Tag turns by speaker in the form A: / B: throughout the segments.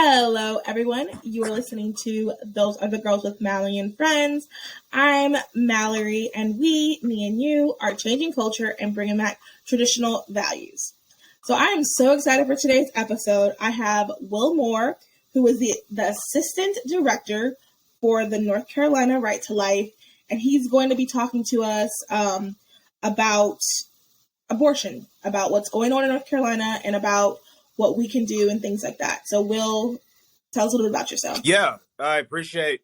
A: Hello, everyone. You are listening to Those Are the Girls with Mallory and Friends. I'm Mallory, and me and you, are changing culture and bringing back traditional values. So I am so excited for today's episode. I have Will Moore, who is the Assistant Director for the North Carolina Right to Life, and he's going to be talking to us about abortion, about what's going on in North Carolina, and about what we can do and things like that. So Will, tell us a little bit about yourself.
B: Yeah, I appreciate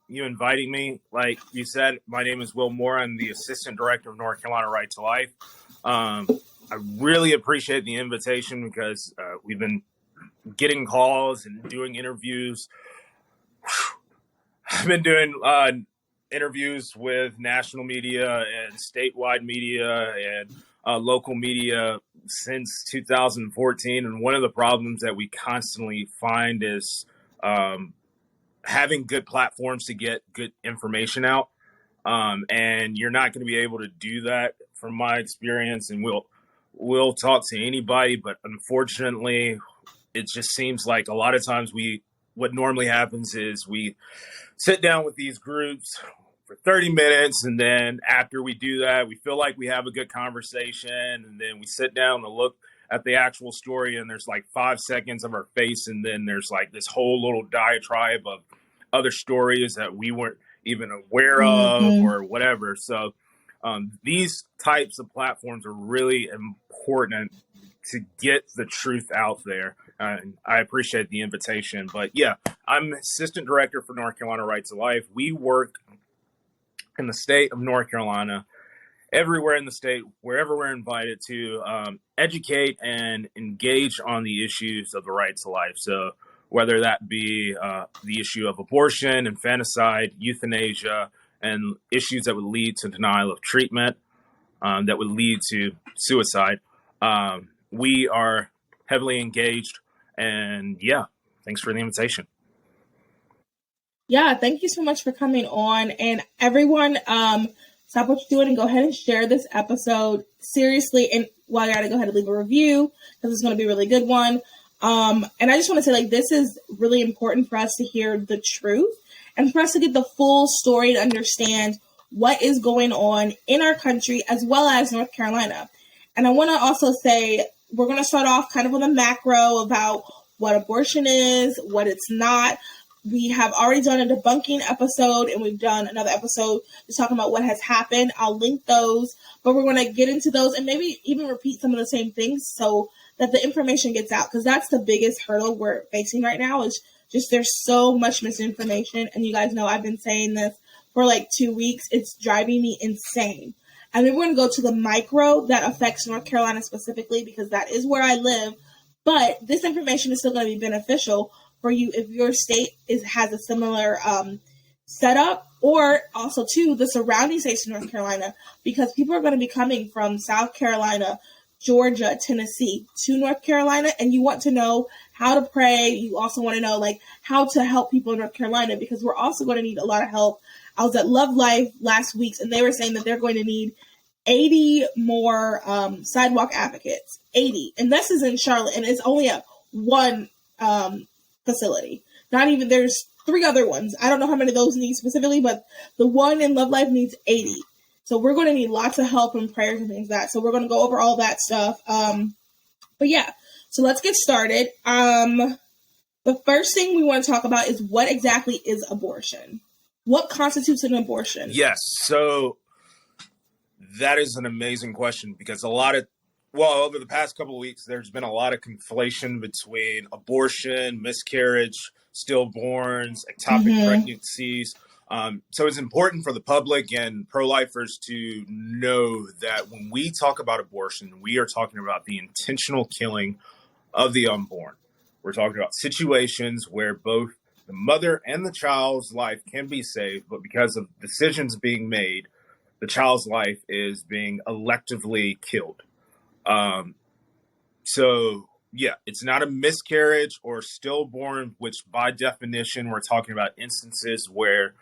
B: you inviting me. Like you said, my name is Will Moore. I'm the Assistant Director of North Carolina Right to Life. I really appreciate the invitation because we've been getting calls and doing interviews. I've been doing interviews with national media and statewide media and local media since 2014. And one of the problems that we constantly find is having good platforms to get good information out. And you're not going to be able to do that from my experience. And we'll talk to anybody, but unfortunately, it just seems like a lot of times what normally happens is we sit down with these groups for 30 minutes. And then after we do that, we feel like we have a good conversation. And then we sit down and look at the actual story, and there's like 5 seconds of our face. And then there's like this whole little diatribe of other stories that we weren't even aware of or whatever. So these types of platforms are really important to get the truth out there. I appreciate the invitation. But yeah, I'm Assistant Director for North Carolina Right to Life. We work in the state of North Carolina, everywhere in the state, wherever we're invited to educate and engage on the issues of the right to life. So whether that be the issue of abortion, infanticide, euthanasia, and issues that would lead to denial of treatment, that would lead to suicide. We are heavily engaged, and yeah, thanks for the invitation.
A: Yeah, thank you so much for coming on. And everyone, stop what you're doing and go ahead and share this episode. Seriously, and while you're at it, go ahead and leave a review because it's going to be a really good one. And I just want to say, like, this is really important for us to hear the truth and for us to get the full story and understand what is going on in our country as well as North Carolina. And I want to also say, we're going to start off kind of on the macro about what abortion is, what it's not. We have already done a debunking episode, and we've done another episode just talking about what has happened. I'll link those, but we're going to get into those and maybe even repeat some of the same things so that the information gets out, because that's the biggest hurdle we're facing right now is just there's so much misinformation. And you guys know I've been saying this for like 2 weeks. It's driving me insane. And then we're going to go to the micro that affects North Carolina specifically, because that is where I live. But this information is still going to be beneficial for you if your state has a similar setup, or also to the surrounding states of North Carolina, because people are going to be coming from South Carolina, Georgia, Tennessee to North Carolina, and you want to know how to pray. You also want to know like how to help people in North Carolina, because we're also going to need a lot of help. I was at Love Life last week, and they were saying that they're going to need 80 more Sidewalk Advocates, 80. And this is in Charlotte, and it's only at one facility. Not even, there's 3 other ones. I don't know how many of those need specifically, but the one in Love Life needs 80. So we're going to need lots of help and prayers and things like that. So we're going to go over all that stuff. But yeah, so let's get started. The first thing we want to talk about is what exactly is abortion? What constitutes an abortion?
B: Yes, so that is an amazing question, because over the past couple of weeks, there's been a lot of conflation between abortion, miscarriage, stillborns, ectopic pregnancies. So it's important for the public and pro-lifers to know that when we talk about abortion, we are talking about the intentional killing of the unborn. We're talking about situations where both the mother and the child's life can be saved, but because of decisions being made, the child's life is being electively killed. So yeah, it's not a miscarriage or stillborn, which by definition, we're talking about instances where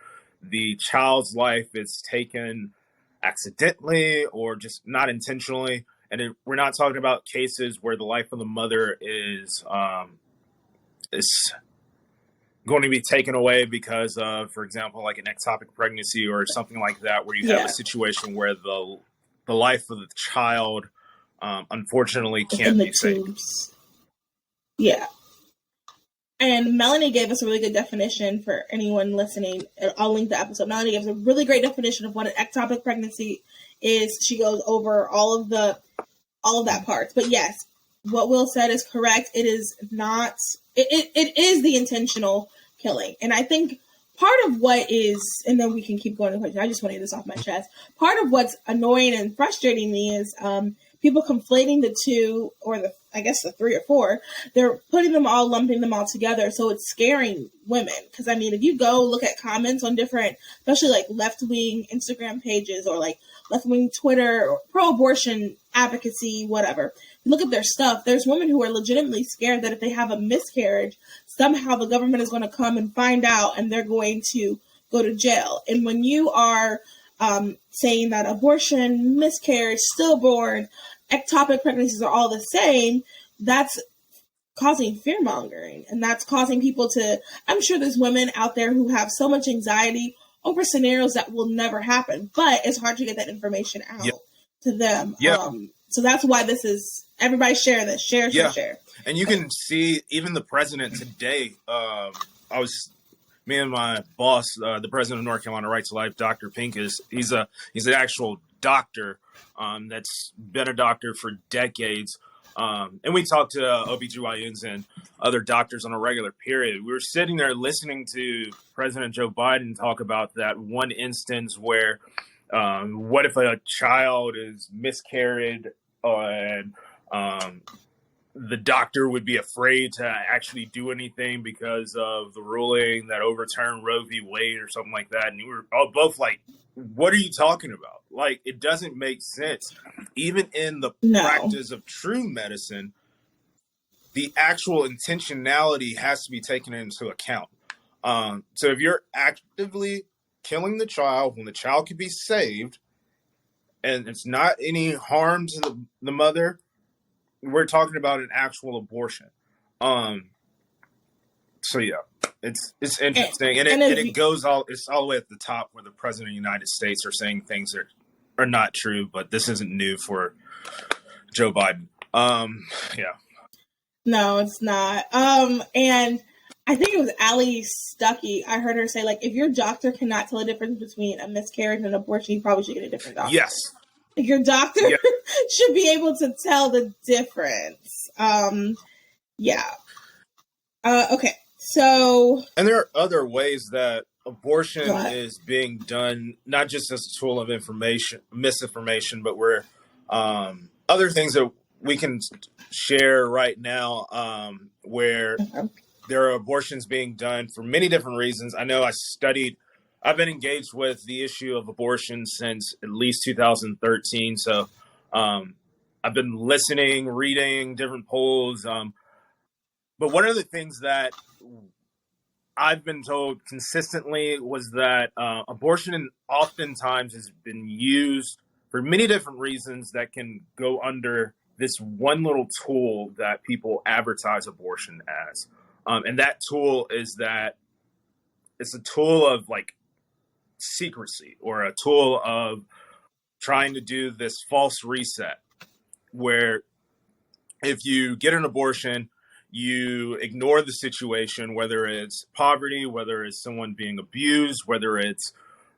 B: the child's life is taken accidentally or just not intentionally. And we're not talking about cases where the life of the mother is is going to be taken away because of, for example, like an ectopic pregnancy or something like that, where you have a situation where the life of the child unfortunately can't be saved.
A: Tubes. Yeah. And Melanie gave us a really good definition for anyone listening. I'll link the episode. Melanie gives a really great definition of what an ectopic pregnancy is. She goes over all of that parts. But yes, what Will said is correct. It is not. It is the intentional killing, and I think part of what is, and then we can keep going to the question. I just want to get this off my chest. Part of what's annoying and frustrating me is people conflating the two, or the three or four. They're putting them all, lumping them all together. So it's scaring women. Because, I mean, if you go look at comments on different, especially like left-wing Instagram pages or like left-wing Twitter or pro-abortion advocacy, whatever, look at their stuff. There's women who are legitimately scared that if they have a miscarriage, somehow the government is going to come and find out and they're going to go to jail. And when you are saying that abortion, miscarriage, stillborn, ectopic pregnancies are all the same, that's causing fear mongering. And that's causing people to, I'm sure there's women out there who have so much anxiety over scenarios that will never happen, but it's hard to get that information out to them. So that's why this is, everybody share this, share.
B: And you can see even the president today, me and my boss, the president of North Carolina Right to Life, Dr. Pincus, he's an actual doctor that's been a doctor for decades. And we talked to OBGYNs and other doctors on a regular period. We were sitting there listening to President Joe Biden talk about that one instance where what if a child is miscarried and the doctor would be afraid to actually do anything because of the ruling that overturned Roe v. Wade or something like that. And we were all both like, what are you talking about? Like, it doesn't make sense. Even in the practice of true medicine, the actual intentionality has to be taken into account. So if you're actively killing the child when the child could be saved and it's not any harm to the mother, we're talking about an actual abortion. So yeah, it's interesting, and it goes all the way at the top where the president of the United States are saying things that are not true, but this isn't new for Joe Biden. Yeah.
A: No, it's not. And I think it was Allie Stuckey. I heard her say, like, if your doctor cannot tell the difference between a miscarriage and an abortion, you probably should get a different doctor.
B: Yes.
A: Like, your doctor should be able to tell the difference. Okay. So. And
B: there are other ways that abortion is being done, not just as a tool of misinformation, but where other things that we can share right now where there are abortions being done for many different reasons. I know I've been engaged with the issue of abortion since at least 2013. So I've been listening, reading different polls. But one of the things that I've been told consistently was that abortion oftentimes has been used for many different reasons that can go under this one little tool that people advertise abortion as. And that tool is that it's a tool of like secrecy, or a tool of trying to do this false reset where if you get an abortion, you ignore the situation, whether it's poverty, whether it's someone being abused, whether it's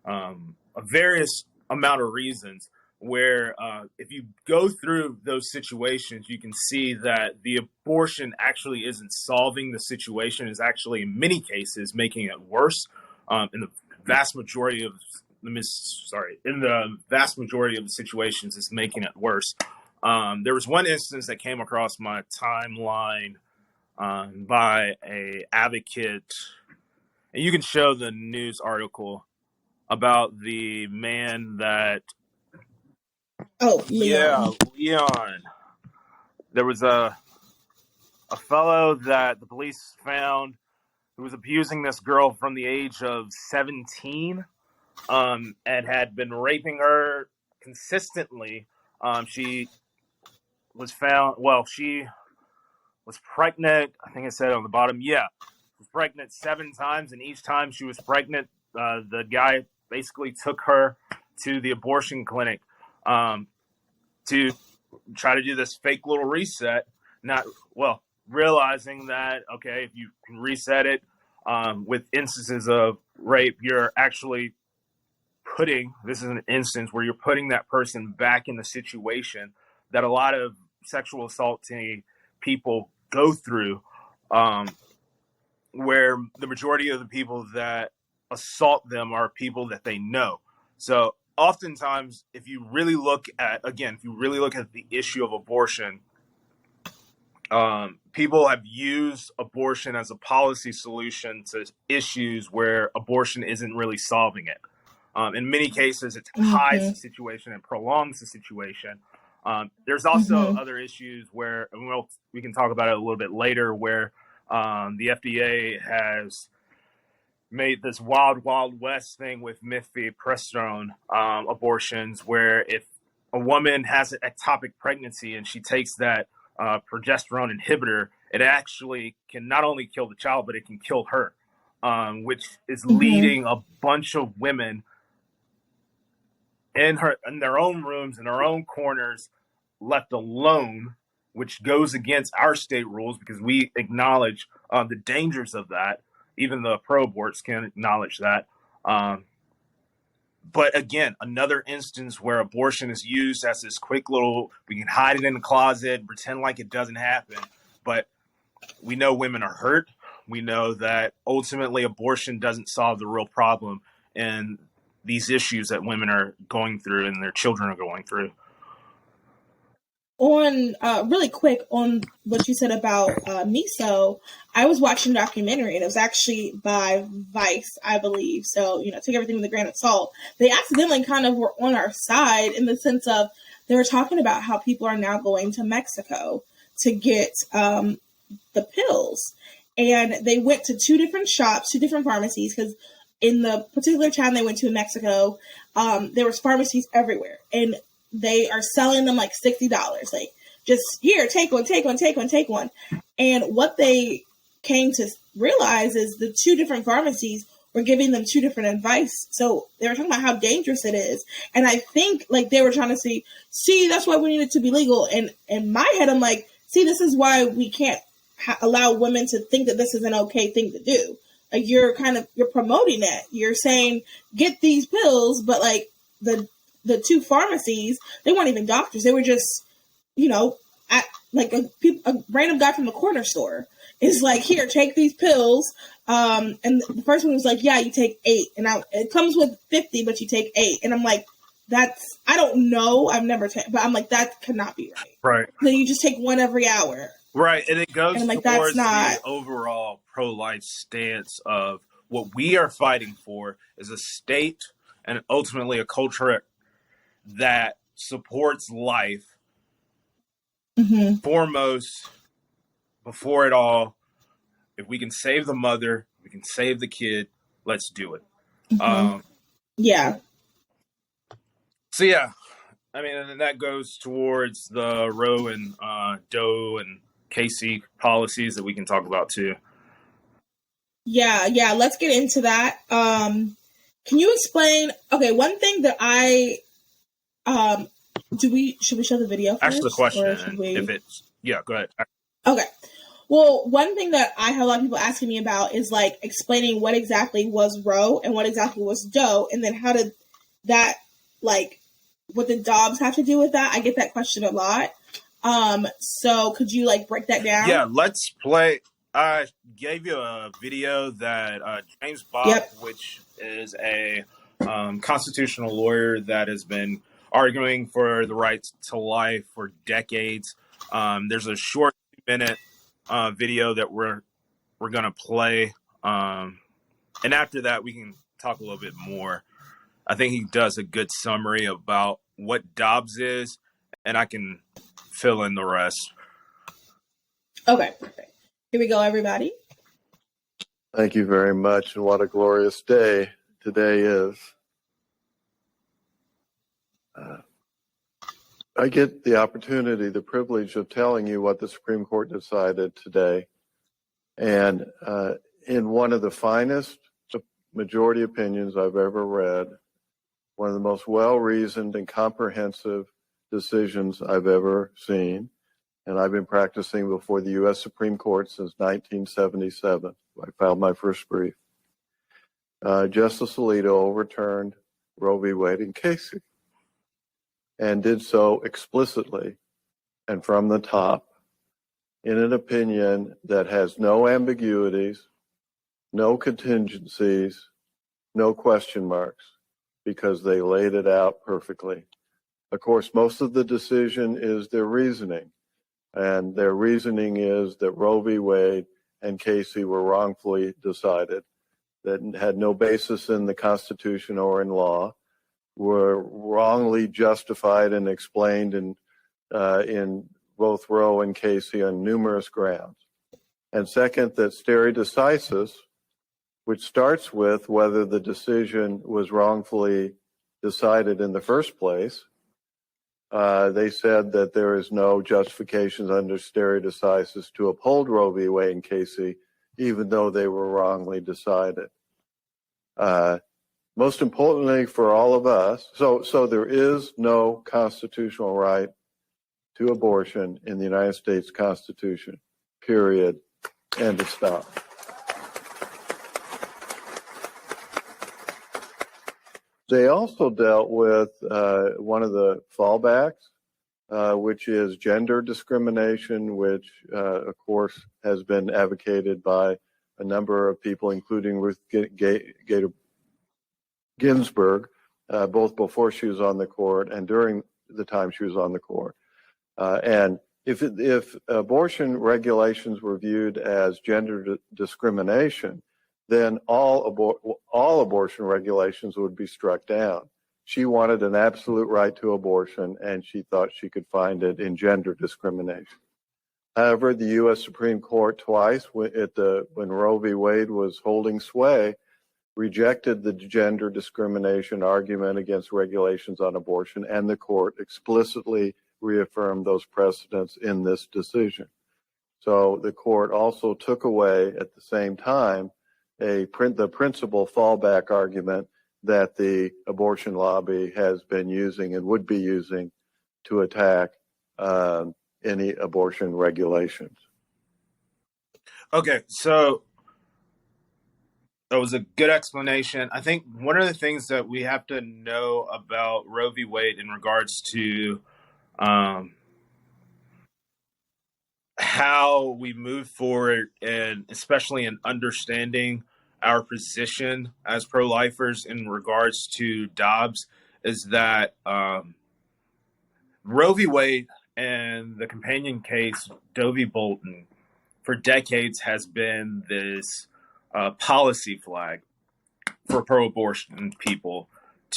B: a various amount of reasons, where if you go through those situations, you can see that the abortion actually isn't solving the situation, is actually in many cases making it worse. In the vast majority of the situations, it's making it worse. There was one instance that came across my timeline by a advocate, and you can show the news article about the man that.
A: Oh, Leon.
B: Yeah, Leon. There was a fellow that the police found who was abusing this girl from the age of 17, and had been raping her consistently. She was found. Well, she was pregnant. I think it said on the bottom, was pregnant 7 times, and each time she was pregnant, the guy basically took her to the abortion clinic to try to do this fake little reset. Realizing that, okay, if you can reset it with instances of rape, you're actually this is an instance where you're putting that person back in the situation that a lot of sexual assaulting people go through, where the majority of the people that assault them are people that they know. So oftentimes, if you really look at the issue of abortion, people have used abortion as a policy solution to issues where abortion isn't really solving it. In many cases, it hides the situation and prolongs the situation. There's also other issues where, we can talk about it a little bit later, where the FDA has made this wild, wild west thing with mifepristone abortions, where if a woman has an ectopic pregnancy and she takes that progesterone inhibitor, it actually can not only kill the child, but it can kill her, which is leading a bunch of women in their own rooms, in their own corners, left alone, which goes against our state rules because we acknowledge the dangers of that. Even the pro-aborts can acknowledge that. But again, another instance where abortion is used as this quick little, we can hide it in the closet and pretend like it doesn't happen. But we know women are hurt. We know that ultimately abortion doesn't solve the real problem and these issues that women are going through and their children are going through.
A: On really quick on what you said about miso, I was watching a documentary, and it was actually by Vice, I believe. So, take everything with a grain of salt. They accidentally kind of were on our side in the sense of they were talking about how people are now going to Mexico to get the pills. And they went to 2 different shops, 2 different pharmacies, because in the particular town they went to in Mexico, there was pharmacies everywhere. And they are selling them like $60. Like, just here, take one. And what they came to realize is the 2 different pharmacies were giving them 2 different advice. So they were talking about how dangerous it is. And I think like they were trying to see, that's why we need it to be legal. And in my head, I'm like, see, this is why we can't allow women to think that this is an okay thing to do. Like, you're promoting it. You're saying, get these pills, but like the 2 pharmacies, they weren't even doctors. They were just, at like a random guy from the corner store is like, here, take these pills. And the first one was like, yeah, you take 8. And it comes with 50, but you take 8. And I'm like, I don't know. I've never taken, but I'm like, that cannot be right.
B: Right.
A: Then you just take 1 every hour.
B: Right. And it goes
A: like,
B: towards the overall pro-life stance of what we are fighting for is a state and ultimately a culture that supports life foremost, before it all. If we can save the mother, we can save the kid, let's do it.
A: Yeah.
B: So yeah, I mean, and that goes towards the Roe and Doe and Casey policies that we can talk about too.
A: Yeah, let's get into that. Can you explain, okay, one thing that should we show the video first?
B: Actually, the question, go ahead.
A: Okay. Well, one thing that I have a lot of people asking me about is like explaining what exactly was Roe and what exactly was Doe, and then how did that, like, what did Dobbs have to do with that? I get that question a lot. So could you like break that down?
B: Yeah, let's play. I gave you a video that James Bob, which is a constitutional lawyer that has been arguing for the right to life for decades. There's a short 2-minute video that we're going to play. And after that, we can talk a little bit more. I think he does a good summary about what Dobbs is, and I can fill in the rest.
A: Okay, perfect. Here we go, everybody.
C: Thank you very much, and what a glorious day today is. I get the opportunity, the privilege of telling you what the Supreme Court decided today. And in one of the finest majority opinions I've ever read, one of the most well-reasoned and comprehensive decisions I've ever seen, and I've been practicing before the U.S. Supreme Court since 1977. I filed my first brief. Justice Alito overturned Roe v. Wade and Casey, and did so explicitly and from the top in an opinion that has no ambiguities, no contingencies, no question marks, because they laid it out perfectly. Of course, most of the decision is their reasoning, and their reasoning is that Roe v. Wade and Casey were wrongfully decided, that had no basis in the Constitution or in law, were wrongly justified and explained in both Roe and Casey on numerous grounds. And second, that stare decisis, which starts with whether the decision was wrongfully decided in the first place, they said that there is no justifications under stare decisis to uphold Roe v. Wade and Casey, even though they were wrongly decided. Most importantly for all of us, so there is no constitutional right to abortion in the United States Constitution, period, end of stop. They also dealt with one of the fallbacks, which is gender discrimination, which, of course, has been advocated by a number of people, including Ruth Bader Ginsburg, both before she was on the court and during the time she was on the court. And if abortion regulations were viewed as gender discrimination, then all abortion regulations would be struck down. She wanted an absolute right to abortion, and she thought she could find it in gender discrimination. However, the U.S. Supreme Court twice, when Roe v. Wade was holding sway, rejected the gender discrimination argument against regulations on abortion, and the court explicitly reaffirmed those precedents in this decision. So the court also took away at the same time the principal fallback argument that the abortion lobby has been using and would be using to attack any abortion regulations.
B: Okay, so that was a good explanation. I think one of the things that we have to know about Roe v. Wade in regards to how we move forward, and especially in understanding our position as pro-lifers in regards to Dobbs, is that Roe v. Wade and the companion case, Doe v. Bolton, for decades has been this policy flag for pro-abortion people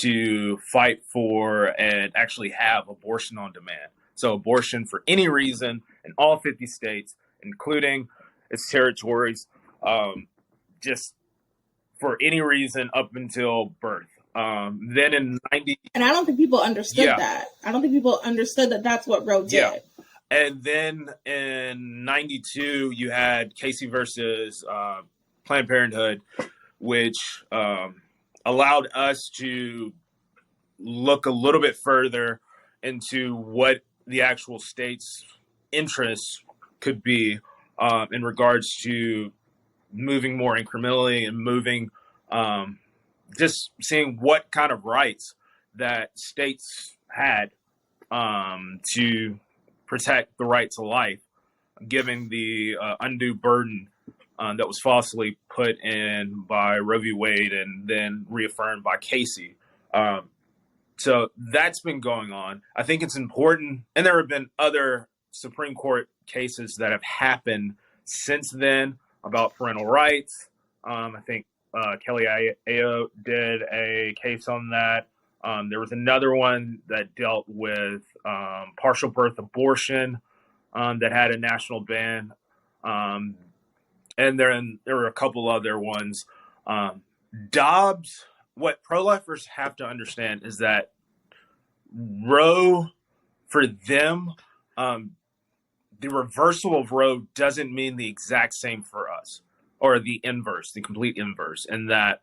B: to fight for and actually have abortion on demand. So abortion for any reason in all 50 states, including its territories, just for any reason up until birth. Then in 90...
A: And I don't think people understood that. I don't think people understood that that's what Roe did.
B: Yeah. And then in 92, you had Casey versus Planned Parenthood, which allowed us to look a little bit further into what the actual state's interests could be in regards to moving more incrementally and moving, just seeing what kind of rights that states had to protect the right to life, given the undue burden that was falsely put in by Roe v. Wade and then reaffirmed by Casey. So that's been going on. I think it's important, and there have been other Supreme Court cases that have happened since then about parental rights. I think Kelly Ayo did a case on that. There was another one that dealt with partial birth abortion that had a national ban. And there were a couple other ones. Dobbs, what pro-lifers have to understand is that Roe for them, the reversal of Roe doesn't mean the exact same for us, or the inverse, the complete inverse. And that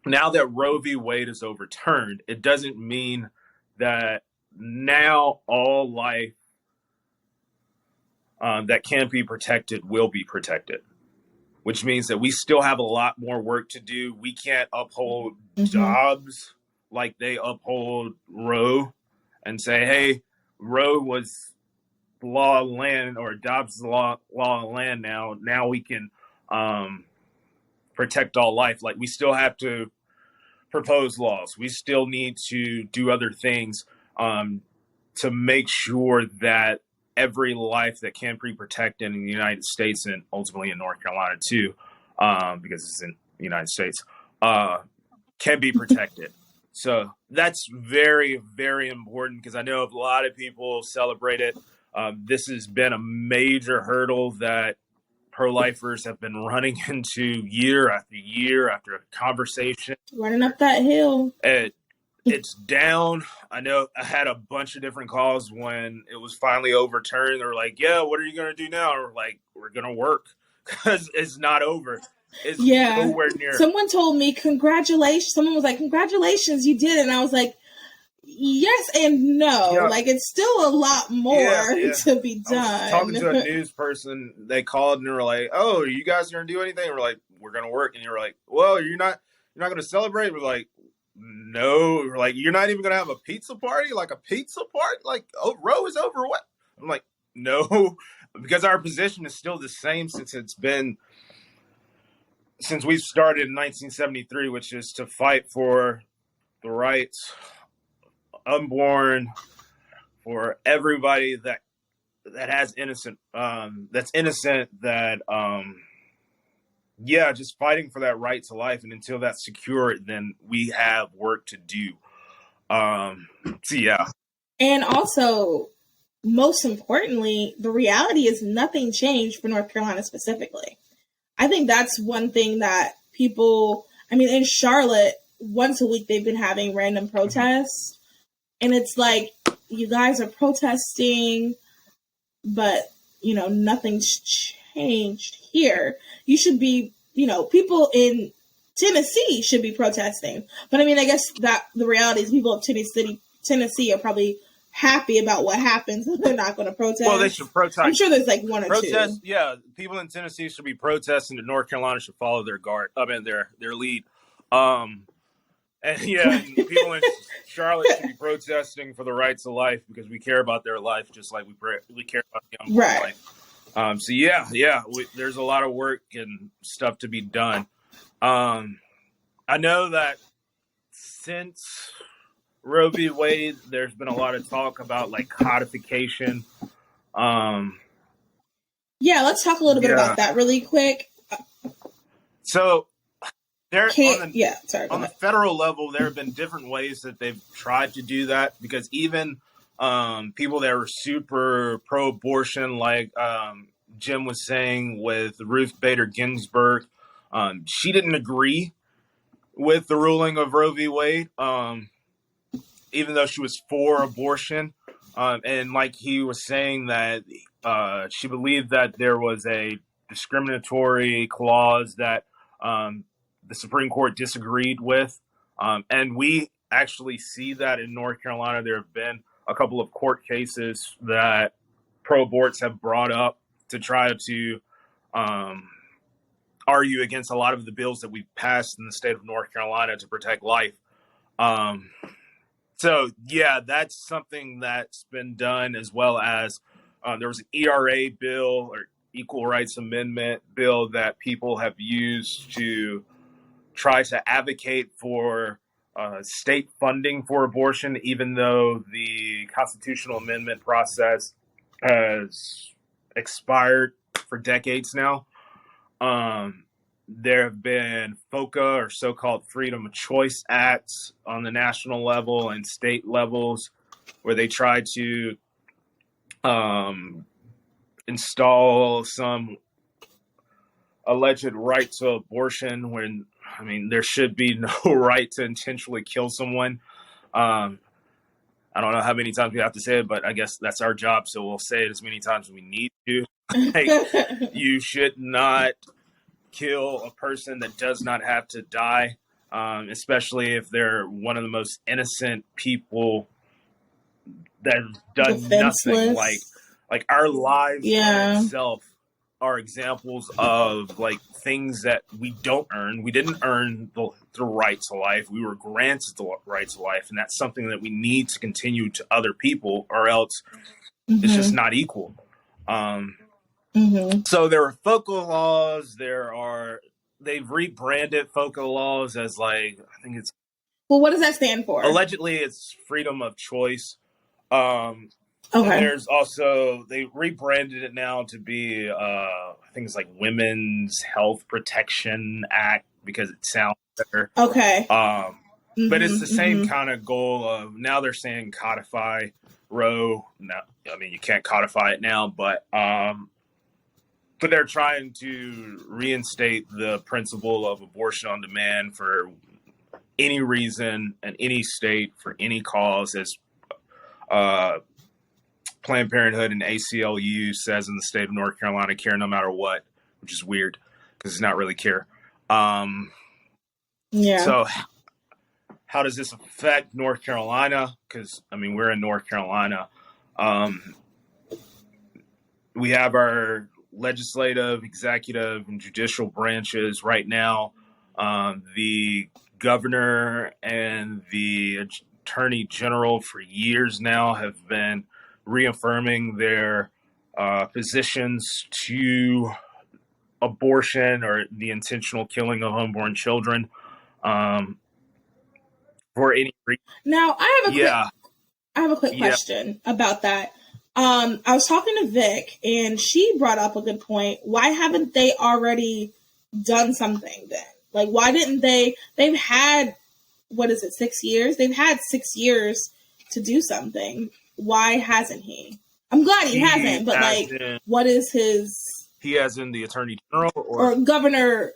B: now that Roe v. Wade is overturned, it doesn't mean that now all life that can be protected will be protected, which means that we still have a lot more work to do. We can't uphold Dobbs like they uphold Roe and say, hey, Roe was law of land, or Dobbs is law of land now. Now we can protect all life. Like, we still have to propose laws. We still need to do other things to make sure that every life that can be protected in the United States, and ultimately in North Carolina too, because it's in the United States, can be protected. So that's very, very important, because I know a lot of people celebrate it. This has been a major hurdle that pro-lifers have been running into year after year after a conversation.
A: Running up that hill.
B: It's down. I know I had a bunch of different calls when it was finally overturned. They were like, yeah, what are you going to do now? We're like, we're going to work, because it's not over. It's nowhere near.
A: Someone told me, congratulations. Someone was like, congratulations, you did it. And I was like, yes and no. Yeah. Like, it's still a lot more to be done.
B: I was talking to a news person. They called and they were like, oh, are you guys going to do anything? And we're like, we're going to work. And you were like, well, you're not going to celebrate? We're like, no. We're like, you're not even going to have a pizza party? Like, a pizza party? Like, oh, Roe is over what? I'm like, no, because our position is still the same since we've started in 1973, which is to fight for the rights, unborn, for everybody that has innocent, just fighting for that right to life. And until that's secure, then we have work to do.
A: And also, most importantly, the reality is nothing changed for North Carolina specifically. I think that's one thing that people, in Charlotte, once a week they've been having random protests. And it's like, you guys are protesting, but, nothing's changed here. You should be, people in Tennessee should be protesting. But I guess that the reality is people of Tennessee are probably happy about what happens. They're not going to protest.
B: Well, they should protest.
A: I'm sure there's like one or two.
B: Yeah, people in Tennessee should be protesting, and North Carolina should follow their their lead. And people in Charlotte should be protesting for the rights of life, because we care about their life just like we care about the unborn life. There's a lot of work and stuff to be done. I know that since Roe v. Wade, there's been a lot of talk about like codification.
A: Let's talk a little bit about that really quick.
B: So on
A: the
B: federal level, there have been different ways that they've tried to do that, because even people that were super pro-abortion, like Jim was saying with Ruth Bader Ginsburg, she didn't agree with the ruling of Roe v. Wade, even though she was for abortion. And like he was saying that she believed that there was a discriminatory clause that the Supreme Court disagreed with. And we actually see that in North Carolina. There have been a couple of court cases that pro-aborts have brought up to try to argue against a lot of the bills that we've passed in the state of North Carolina to protect life. That's something that's been done, as well as there was an ERA bill, or Equal Rights Amendment bill, that people have used to try to advocate for state funding for abortion, even though the constitutional amendment process has expired for decades now. There have been FOCA, or so-called Freedom of Choice Acts, on the national level and state levels, where they try to install some alleged right to abortion when, there should be no right to intentionally kill someone. I don't know how many times we have to say it, but I guess that's our job. So we'll say it as many times as we need to. Like, you should not kill a person that does not have to die, especially if they're one of the most innocent people that have done
A: Defenseless.
B: nothing. Like our lives
A: Yeah.
B: itself are examples of like things that we don't earn. We didn't earn the right to life. We were granted the right to life, and that's something that we need to continue to other people, or else it's just not equal. So there are FOCA laws. They've rebranded FOCA laws as like, I think it's.
A: Well, what does that stand for?
B: Allegedly, it's freedom of choice.
A: Okay.
B: And there's also, they rebranded it now to be, I think it's like Women's Health Protection Act, because it sounds better.
A: Okay.
B: But it's the same kind of goal of, now they're saying codify Roe. No, I mean, you can't codify it now, but they're trying to reinstate the principle of abortion on demand for any reason in any state for any cause, as Planned Parenthood and ACLU says in the state of North Carolina, care no matter what, which is weird because it's not really care. So how does this affect North Carolina? Because, I mean, we're in North Carolina. We have our legislative, executive, and judicial branches right now. The governor and the attorney general for years now have been reaffirming their positions to abortion or the intentional killing of unborn children for any reason.
A: Now, I have a quick question about that. I was talking to Vic, and she brought up a good point. Why haven't they already done something then? Like, why didn't they? They've had, 6 years? They've had 6 years to do something. Why hasn't he? I'm glad he hasn't, but like, what is his?
B: He as in the attorney general
A: or Governor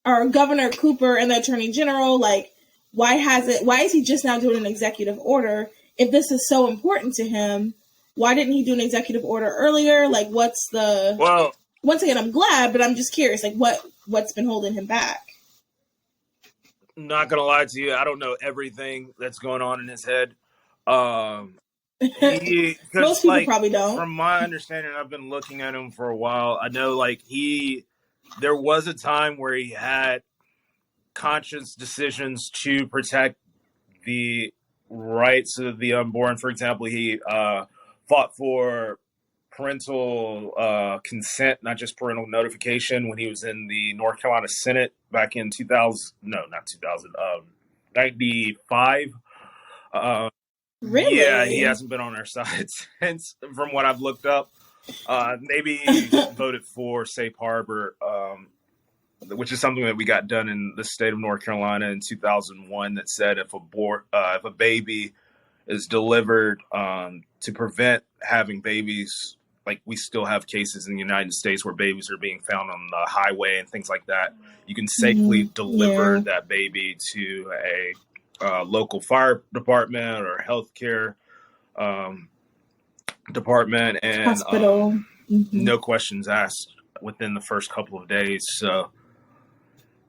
A: Cooper and the attorney general. Like, why is he just now doing an executive order? If this is so important to him, why didn't he do an executive order earlier? Like, what's the?
B: Well,
A: once again, I'm glad, but I'm just curious. Like, what's been holding him back?
B: Not gonna lie to you, I don't know everything that's going on in his head.
A: Most people probably don't.
B: From my understanding, I've been looking at him for a while. I know, like, there was a time where he had conscious decisions to protect the rights of the unborn. For example, he fought for parental consent, not just parental notification, when he was in the North Carolina Senate back in 95.
A: Really?
B: Yeah, he hasn't been on our side since, from what I've looked up. Maybe he voted for Safe Harbor, which is something that we got done in the state of North Carolina in 2001 that said if a baby is delivered to prevent having babies, like we still have cases in the United States where babies are being found on the highway and things like that. You can safely deliver that baby to a local fire department or healthcare department, and
A: hospital.
B: No questions asked within the first couple of days. So,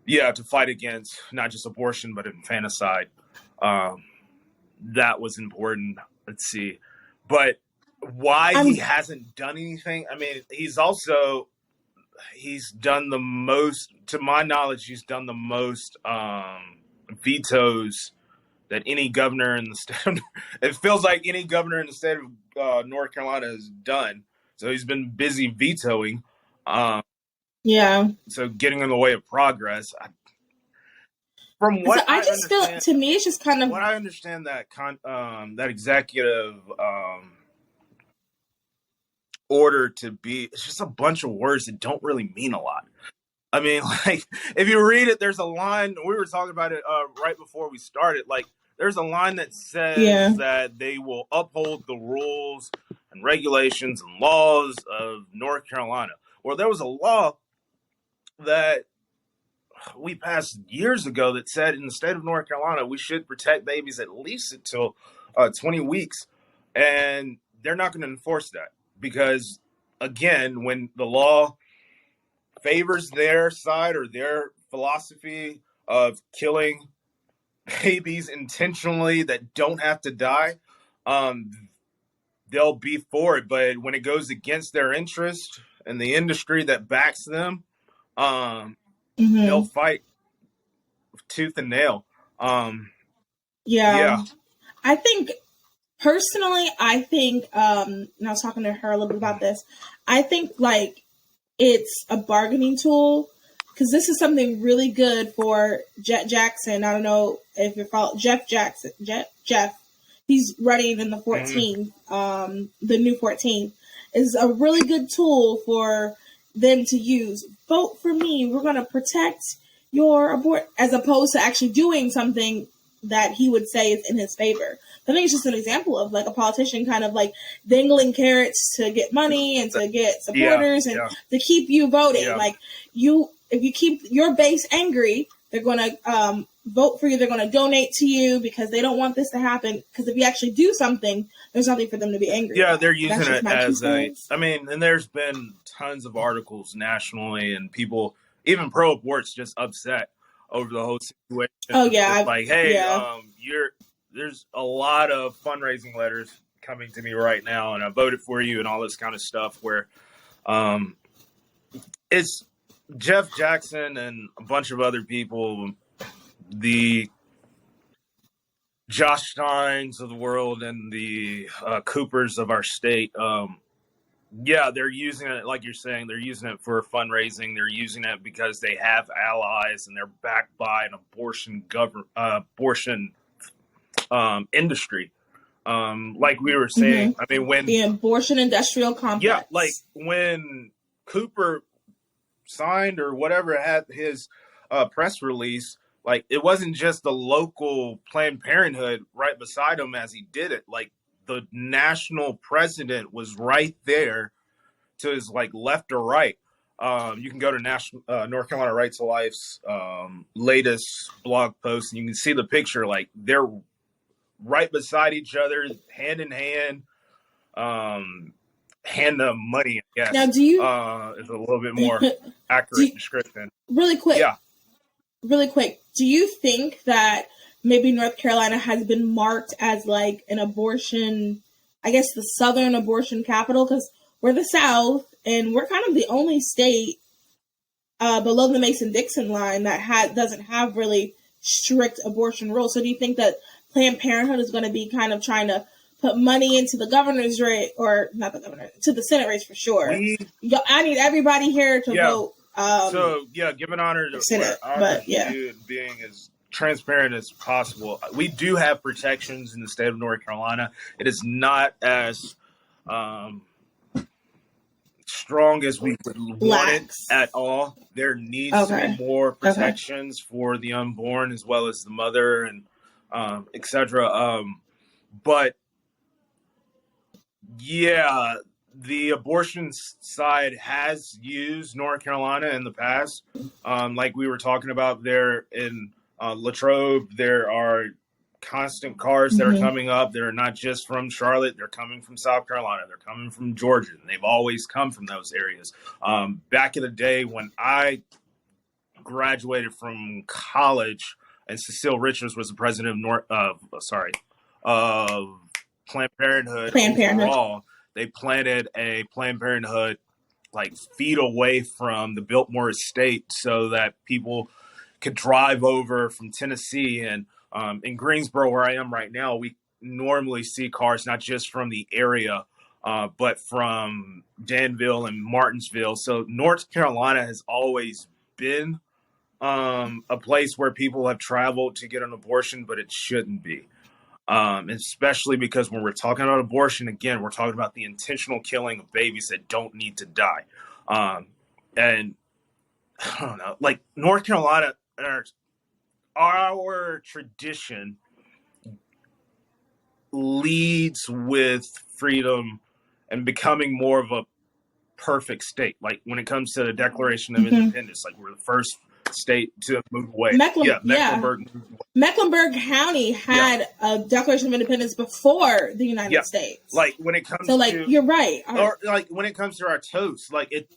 B: yeah, to fight against not just abortion but infanticide, that was important. Let's see, but why he hasn't done anything? I mean, he's done the most, to my knowledge. He's done the most vetoes that any governor in the state. It feels like any governor in the state of North Carolina has done. So he's been busy vetoing. So getting in the way of progress. From what
A: I just feel, to me, it's just kind of
B: what I understand that that executive order to be. It's just a bunch of words that don't really mean a lot. I mean, like, if you read it, there's a line. We were talking about it right before we started. Like, there's a line that says that they will uphold the rules and regulations and laws of North Carolina. Well, there was a law that we passed years ago that said in the state of North Carolina we should protect babies at least until 20 weeks, and they're not going to enforce that because, again, when the law favors their side or their philosophy of killing babies intentionally that don't have to die, they'll be for it. But when it goes against their interest and the industry that backs them, they'll fight tooth and nail.
A: Yeah. I think personally, and I was talking to her a little bit about this. I think like it's a bargaining tool because this is something really good for Jeff Jackson. I don't know if you're following Jeff Jackson. Jeff, he's running in the 14th, the new 14th, is a really good tool for them to use. Vote for me. We're going to protect your abort, as opposed to actually doing something that he would say is in his favor. I think it's just an example of like a politician kind of like dangling carrots to get money and to get supporters and to keep you voting. Yeah. Like if you keep your base angry, they're going to vote for you. They're going to donate to you because they don't want this to happen. Because if you actually do something, there's nothing for them to be angry about.
B: They're using it as and there's been tons of articles nationally and people, even pro-aborts, just upset over the whole situation.
A: Oh yeah,
B: like, hey, there's a lot of fundraising letters coming to me right now, and I voted for you, and all this kind of stuff. Where, it's Jeff Jackson and a bunch of other people, the Josh Steins of the world and the Coopers of our state. They're using it, like you're saying, they're using it for fundraising. They're using it because they have allies and they're backed by an abortion industry. Like we were saying, I mean, when
A: the abortion industrial complex.
B: Yeah, like when Cooper signed or whatever had his press release, like it wasn't just the local Planned Parenthood right beside him as he did it. Like the national president was right there to his like left or right. You can go to North Carolina Rights to Life's latest blog post, and you can see the picture. Like they're right beside each other, hand in hand. Hand them money, I guess.
A: Now, do you
B: is a little bit more accurate description.
A: Really quick. Do you think that maybe North Carolina has been marked as like an abortion, I guess the Southern abortion capital, because we're the South and we're kind of the only state below the Mason-Dixon line that doesn't have really strict abortion rules. So do you think that Planned Parenthood is going to be kind of trying to put money into the governor's race, or not the governor, to the Senate race for sure? I need everybody here to vote.
B: Giving honor to
A: Senate,
B: being as transparent as possible. We do have protections in the state of North Carolina. It is not as strong as we would want it at all. There needs to be more protections for the unborn as well as the mother and etc. But the abortion side has used North Carolina in the past. Like we were talking about there in Latrobe, there are constant cars that are coming up. They're not just from Charlotte. They're coming from South Carolina. They're coming from Georgia. And they've always come from those areas. Back in the day when I graduated from college and Cecile Richards was the president of Planned Parenthood. They planted a Planned Parenthood like feet away from the Biltmore estate so that people could drive over from Tennessee. And in Greensboro, where I am right now, we normally see cars not just from the area, but from Danville and Martinsville. So North Carolina has always been a place where people have traveled to get an abortion, but it shouldn't be. Especially because when we're talking about abortion, again, we're talking about the intentional killing of babies that don't need to die. And I don't know, like North Carolina, our tradition leads with freedom and becoming more of a perfect state. Like when it comes to the Declaration of Independence, like we're the first state to move away.
A: Mecklenburg County had a Declaration of Independence before the United States.
B: Like when it comes
A: you're right.
B: Or like when it comes to our toast,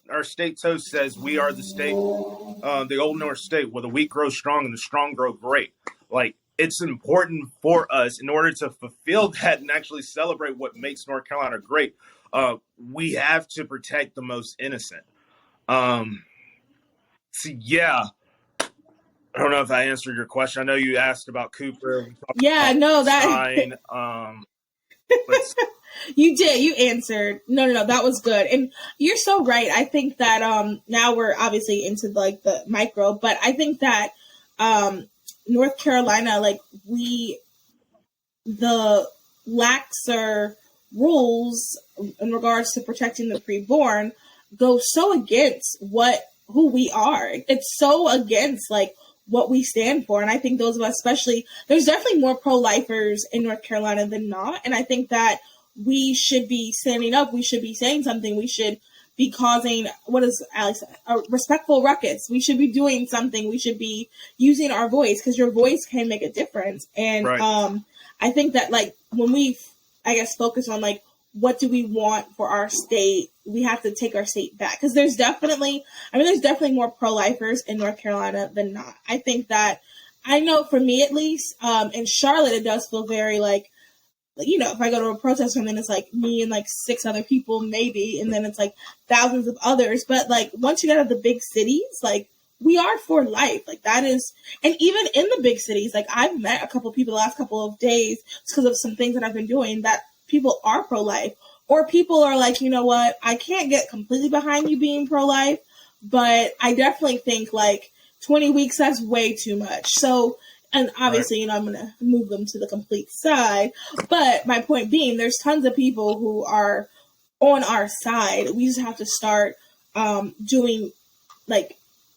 B: our state toast says we are the state, the Old North state, where the weak grow strong and the strong grow great. Like, it's important for us, in order to fulfill that and actually celebrate what makes North Carolina great, we have to protect the most innocent. So yeah, I don't know if I answered your question. I know you asked about Cooper.
A: Yeah, no, that
B: Stein,
A: you did. You answered. No, that was good. And you're so right. I think that now we're obviously into like the micro, but I think that North Carolina, the laxer rules in regards to protecting the preborn go so against who we are. It's so against what we stand for. And I think those of us, especially, there's definitely more pro-lifers in North Carolina than not. And I think that we should be standing up. We should be saying something. We should be causing, what is Alex, a respectful ruckus. We should be doing something. We should be using our voice, because your voice can make a difference. And
B: right.
A: I think that when we, focus on what do we want for our state, we have to take our state back, because there's definitely more pro-lifers in North Carolina than not. I think that, I know for me at least, in Charlotte, it does feel very if I go to a protest and then it's me and 6 other people maybe, and then it's thousands of others. But once you get out of the big cities, we are for life. that is, and even in the big cities, I've met a couple of people the last couple of days because of some things that I've been doing, that people are pro-life, or people are you know what, I can't get completely behind you being pro-life, but I definitely think 20 weeks, that's way too much. So, and obviously, right. I'm going to move them to the complete side. But my point being, there's tons of people who are on our side. We just have to start doing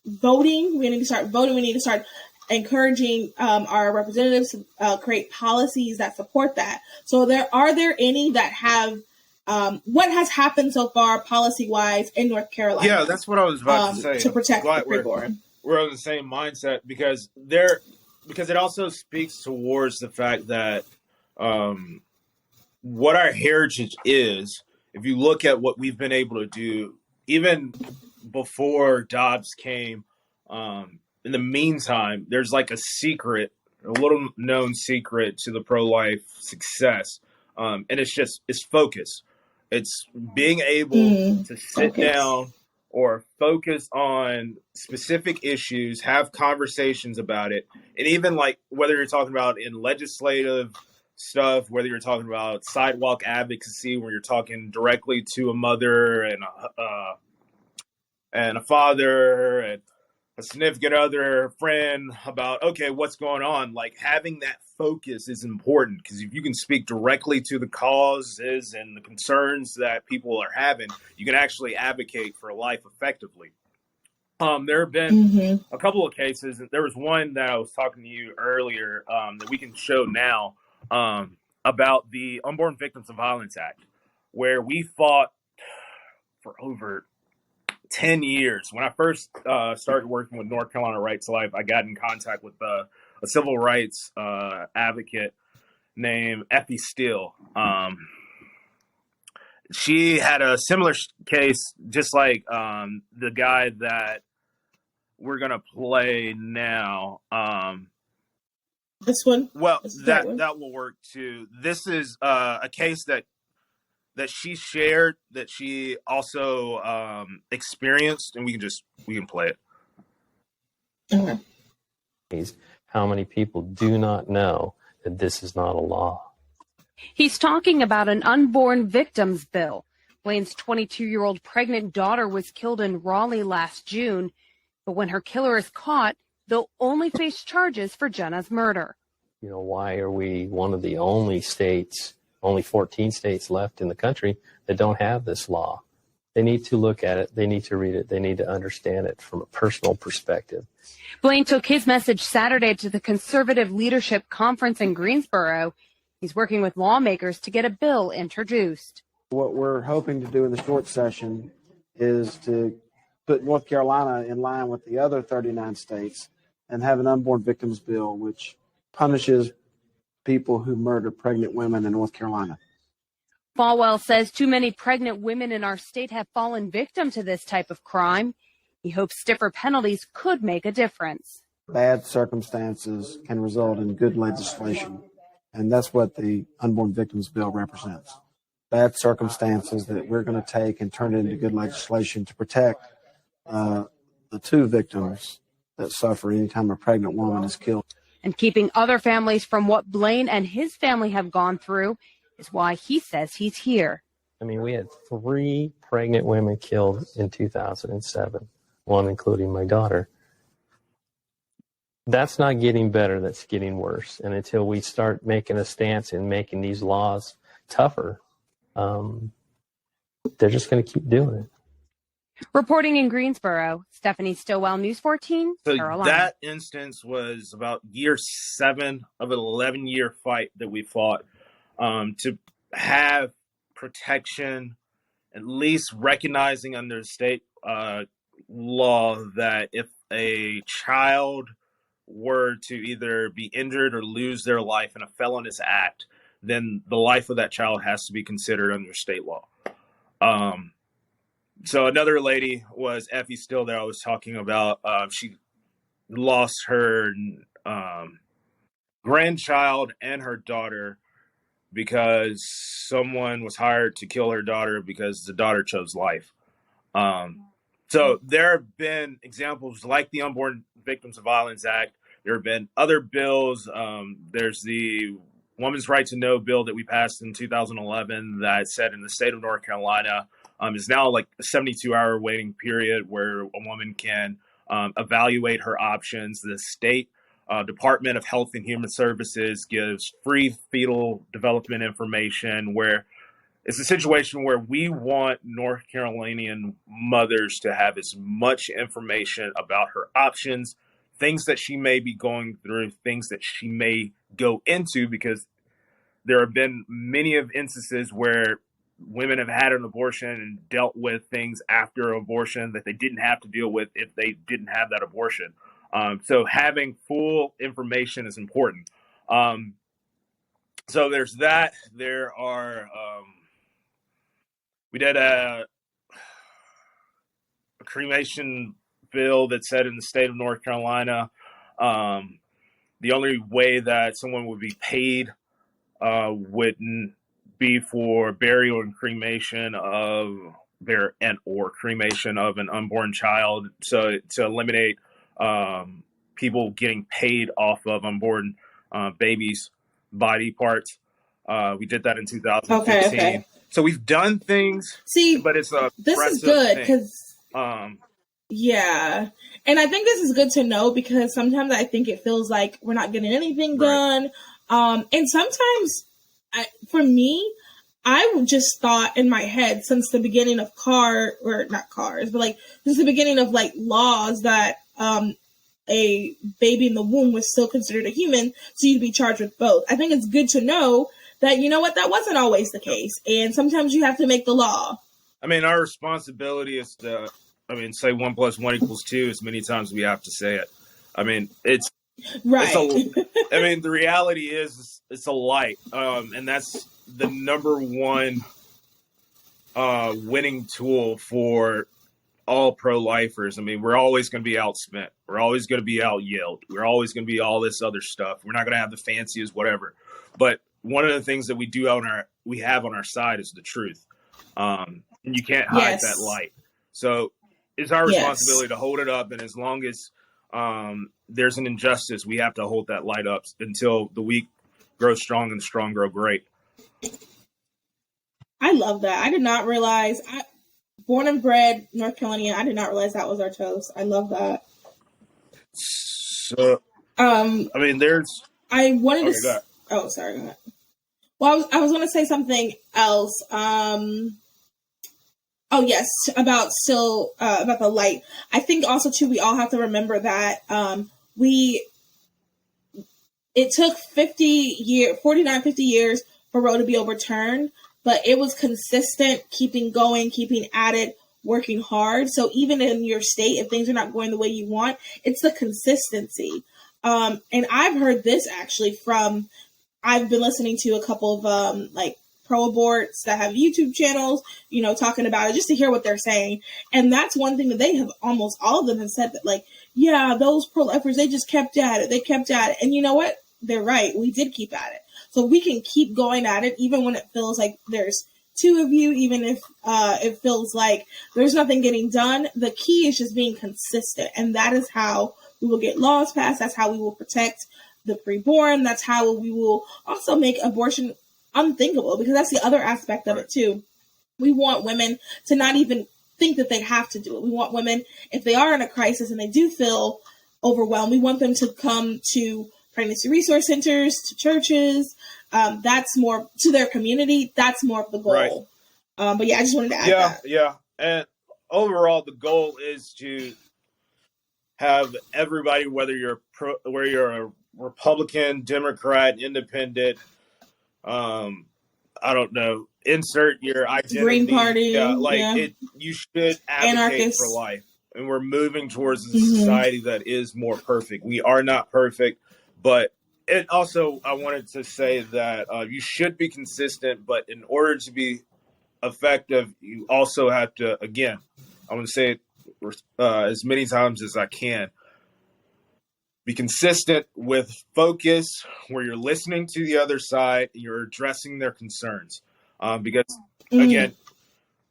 A: voting. We need to start voting. We need to start encouraging our representatives to create policies that support that. So are there any that have, what has happened so far policy-wise in North Carolina?
B: Yeah, that's what I was about to say.
A: To protect the preborn.
B: We're on the same mindset, because it also speaks towards the fact that what our heritage is, if you look at what we've been able to do, even before Dobbs came, in the meantime, there's a little known secret to the pro-life success. And it's focus. It's being able to sit down or focus on specific issues, have conversations about it. And even whether you're talking about in legislative stuff, whether you're talking about sidewalk advocacy, where you're talking directly to a mother and a father and a significant other, friend, about, okay, what's going on? Having that focus is important, because if you can speak directly to the causes and the concerns that people are having, you can actually advocate for life effectively. There have been a couple of cases. There was one that I was talking to you earlier that we can show now about the Unborn Victims of Violence Act, where we fought for over 10 years. When I first started working with North Carolina Right to Life, I got in contact with a civil rights advocate named Effie Steele. She had a similar case, just like the guy that we're going to play now.
A: This one?
B: Well, that will work too. This is a case that she shared, that she also experienced, and we can play it.
A: Okay.
D: How many people do not know that this is not a law?
E: He's talking about an unborn victims bill. Blaine's 22-year-old pregnant daughter was killed in Raleigh last June, but when her killer is caught, they'll only face charges for Jenna's murder.
D: Why are we one of the only 14 states left in the country that don't have this law? They need to look at it. They need to read it. They need to understand it from a personal perspective.
E: Blaine took his message Saturday to the Conservative Leadership Conference in Greensboro. He's working with lawmakers to get a bill introduced.
F: What we're hoping to do in the short session is to put North Carolina in line with the other 39 states and have an unborn victims bill, which punishes people who murder pregnant women in North Carolina.
E: Falwell says too many pregnant women in our state have fallen victim to this type of crime. He hopes stiffer penalties could make a difference.
F: Bad circumstances can result in good legislation, and that's what the Unborn Victims Bill represents. Bad circumstances that we're going to take and turn it into good legislation to protect the two victims that suffer anytime a pregnant woman is killed.
E: And keeping other families from what Blaine and his family have gone through is why he says he's here.
D: I mean, we had 3 pregnant women killed in 2007, one including my daughter. That's not getting better, that's getting worse. And until we start making a stance and making these laws tougher, they're just going to keep doing it.
E: Reporting in Greensboro, Stephanie Stillwell, News 14,
B: So
E: Carolina.
B: that instance was about year 7 of an 11-year fight that we fought to have protection, at least recognizing under state law that if a child were to either be injured or lose their life in a felonious act, then the life of that child has to be considered under state law. So another lady was Effie Still that I was talking about. She lost her grandchild and her daughter because someone was hired to kill her daughter because the daughter chose life. So there have been examples like the Unborn Victims of Violence Act. There have been other bills. There's the Women's Right to Know bill that we passed in 2011 that said in the state of North Carolina is now like a 72-hour waiting period where a woman can evaluate her options. The state Department of Health and Human Services gives free fetal development information, where it's a situation where we want North Carolinian mothers to have as much information about her options, things that she may be going through, things that she may go into, because there have been many of instances where women have had an abortion and dealt with things after abortion that they didn't have to deal with if they didn't have that abortion. So having full information is important. So there's that. There are, we did a cremation bill that said in the state of North Carolina, the only way that someone would be paid wouldn't be for burial and cremation of or cremation of an unborn child. So to eliminate people getting paid off of unborn babies' body parts, we did that in 2015.
A: Okay.
B: So we've done things.
A: See,
B: but it's a
A: this is good because yeah, and I think this is good to know because sometimes I think it feels like we're not getting anything done, and sometimes for me, I just thought in my head since the beginning of since the beginning of like laws that a baby in the womb was still considered a human, so you'd be charged with both. I think it's good to know that, you know what, that wasn't always the case, and sometimes you have to make the law.
B: I mean, our responsibility is to, say 1 + 1 = 2 as many times as we have to say it. I mean, it's
A: right.
B: The reality is it's a light, and that's the number one winning tool for all pro-lifers. I mean, we're always going to be outspent. We're always going to be out-yelled. We're always going to be all this other stuff. We're not going to have the fanciest whatever. But one of the things that we have on our side is the truth. And you can't hide that light. So it's our responsibility to hold it up. And as long as there's an injustice, we have to hold that light up until the weak grow strong and the strong grow great.
A: I love that. I did not realize, born and bred North Carolinian, I did not realize that was our toast. I love that.
B: So, there's...
A: I wanted to... Oh, sorry. Go ahead. Well, I was going to say something else. Yes, about the light. I think also, too, we all have to remember that it took 50 years for Roe to be overturned, but it was consistent, keeping going, keeping at it, working hard. So even in your state, if things are not going the way you want, it's the consistency. And I've heard this actually from, I've been listening to a couple of like pro-aborts that have YouTube channels, talking about it just to hear what they're saying. And that's one thing that they have, almost all of them have said that, like, yeah, those pro-lifers, they just kept at it. They kept at it. And you know what? They're right. We did keep at it. So we can keep going at it, even when it feels like there's two of you, even if it feels like there's nothing getting done. The key is just being consistent. And that is how we will get laws passed. That's how we will protect the preborn. That's how we will also make abortion unthinkable, because that's the other aspect of it too. We want women to not even think that they have to do it. We want women, if they are in a crisis and they do feel overwhelmed, we want them to come to pregnancy resource centers, to churches. That's more to their community. That's more of the goal.
B: Right.
A: But yeah, I just wanted to add that.
B: Yeah. And overall, the goal is to have everybody, whether you're a Republican, Democrat, Independent, I don't know, insert your identity.
A: Green Party.
B: You should advocate
A: Anarchist.
B: for life. And we're moving towards a society that is more perfect. We are not perfect, but it also, I wanted to say that you should be consistent, but in order to be effective, you also have to, again, I'm going to say it as many times as I can, be consistent with focus, where you're listening to the other side and you're addressing their concerns. Because, again,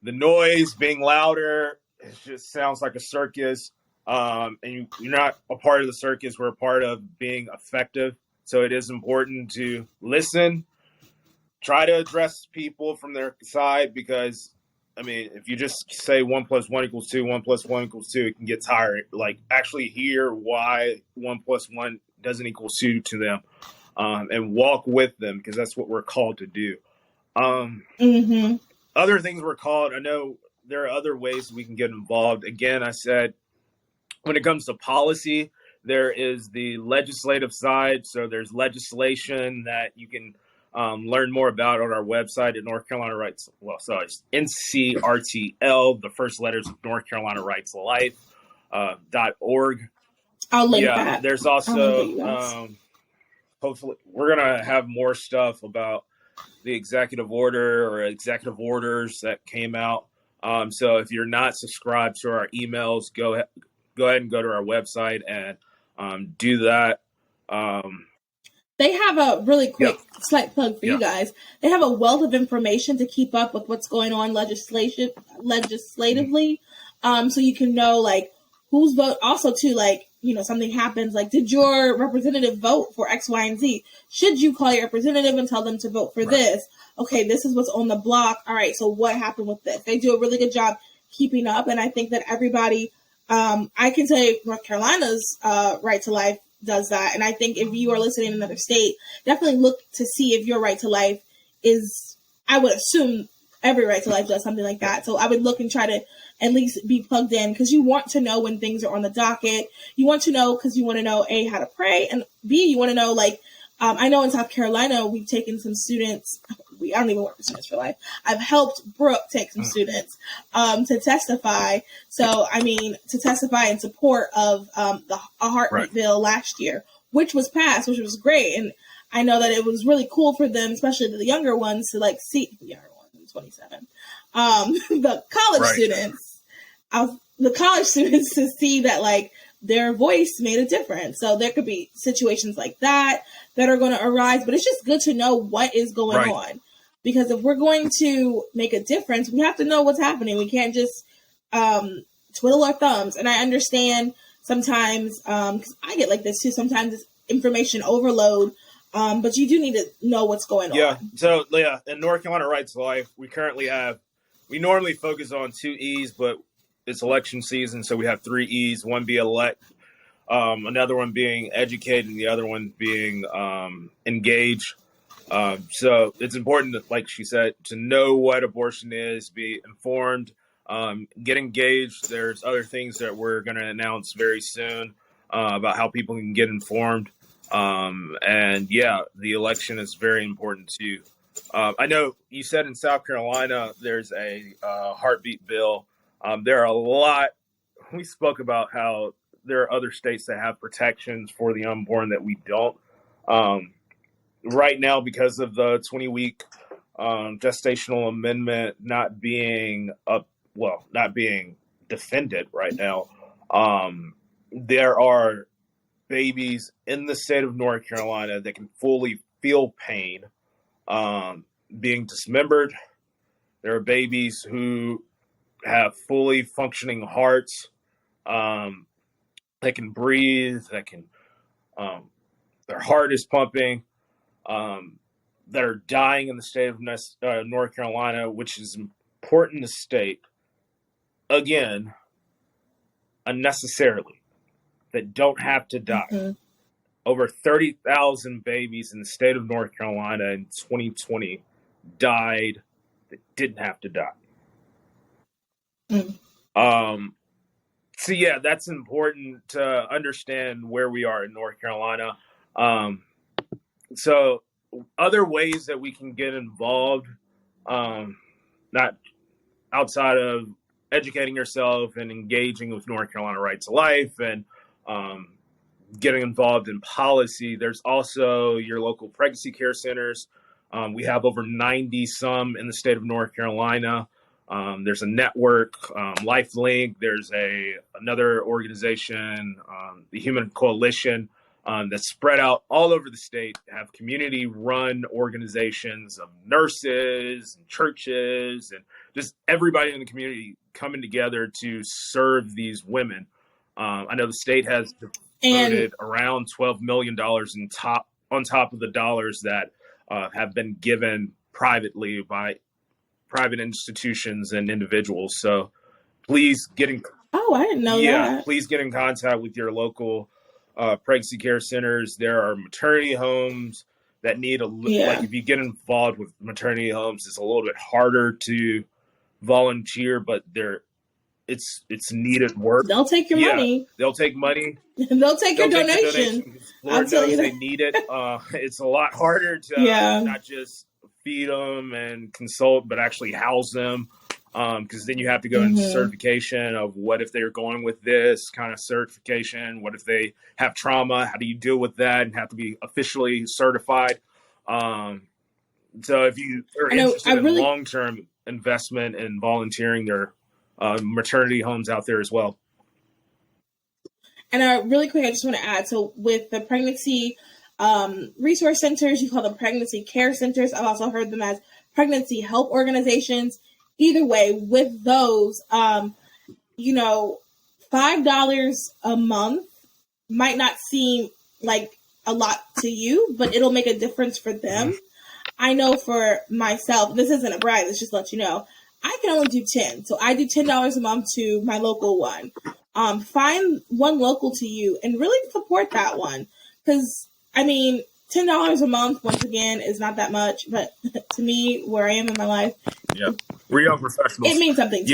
B: the noise being louder, it just sounds like a circus. And you're not a part of the circus. We're a part of being effective. So it is important to listen, try to address people from their side, because, I mean, if you just say 1 + 1 = 2, 1 + 1 = 2, it can get tired. Like, actually hear why 1 + 1 doesn't equal 2 to them, and walk with them, because that's what we're called to do. Other things we're called, I know there are other ways we can get involved. Again, I said, when it comes to policy, there is the legislative side. So there's legislation that you can learn more about on our website at North Carolina Rights. Well, sorry, NCRTL, the first letters of North Carolina Rights Life .org.
A: I'll link that.
B: There's also hopefully we're gonna have more stuff about the executive order or executive orders that came out. So if you're not subscribed to our emails, go ahead and go to our website and do that.
A: They have a really quick slight plug for you guys. They have a wealth of information to keep up with what's going on legislatively. So you can know, like, who's vote. Also, too, like, something happens. Like, did your representative vote for X, Y, and Z? Should you call your representative and tell them to vote for this? Okay, this is what's on the block. All right, so what happened with this? They do a really good job keeping up. And I think that everybody, I can say North Carolina's Right to Life does that. And I think if you are listening in another state, definitely look to see if your Right to Life is, I would assume every Right to Life does something like that. So I would look and try to at least be plugged in, because you want to know when things are on the docket. You want to know because you want to know, A, how to pray, and B, you want to know, like, I know in South Carolina, we've taken some students. I don't even work with Students for Life. I've helped Brooke take some students to testify. So, I mean, to testify in support of a heartbeat bill last year, which was passed, which was great. And I know that it was really cool for them, especially the younger ones, to, like, see, the younger ones, 27, the college students to see that, like, their voice made a difference. So there could be situations like that are going to arise, but it's just good to know what is going on. Because if we're going to make a difference, we have to know what's happening. We can't just twiddle our thumbs. And I understand sometimes, because I get like this too, sometimes it's information overload, but you do need to know what's going on.
B: So, in North Carolina Rights Life, we normally focus on 2 E's, but it's election season, so we have 3 E's, one being elect, another one being educate, and the other one being engage. So it's important, like she said, to know what abortion is, be informed, get engaged. There's other things that we're going to announce very soon about how people can get informed. And the election is very important too. I know you said in South Carolina there's a heartbeat bill. There are a lot. We spoke about how there are other states that have protections for the unborn that we don't. Right now, because of the 20-week gestational amendment not being not being defended right now, there are babies in the state of North Carolina that can fully feel pain being dismembered. There are babies who have fully functioning hearts that can breathe, that can their heart is pumping, that are dying in the state of North Carolina, which is important to state, again, unnecessarily, that don't have to die. Mm-hmm. Over 30,000 babies in the state of North Carolina in 2020 died that didn't have to die. So yeah, that's important to understand where we are in North Carolina. So other ways that we can get involved, not outside of educating yourself and engaging with North Carolina Right to Life and getting involved in policy, there's also your local pregnancy care centers. We have over 90 some in the state of North Carolina. There's a network, LifeLink. There's another organization, the Human Coalition, that's spread out all over the state, have community-run organizations of nurses and churches and just everybody in the community coming together to serve these women. I know the state has devoted around $12 million on top of the dollars that have been given privately by private institutions and individuals. So please get in.
A: Oh, I didn't know that.
B: Please get in contact with your local pregnancy care centers. There are maternity homes that need like if you get involved with maternity homes, it's a little bit harder to volunteer, but it's needed work.
A: They'll take your money.
B: They'll take money.
A: They'll take your donation.
B: Lord knows they need it. It's a lot harder to not just feed them and consult, but actually house them. Because then you have to go into certification of what if they're going with this kind of certification, what if they have trauma, how do you deal with that, and have to be officially certified. So if you are interested in long-term investment in volunteering, there are maternity homes out there as well.
A: And really quick, I just want to add, so with the pregnancy resource centers, you call them pregnancy care centers. I've also heard them as pregnancy help organizations. Either way, with those, $5 a month might not seem like a lot to you, but it'll make a difference for them. I know for myself, this isn't a brag, let's just let you know, I can only do 10. So I do $10 a month to my local one. Find one local to you and really support that one. Because, $10 a month, once again, is not that much. But to me, where I am in my life,
B: we're young professionals.
A: It means something to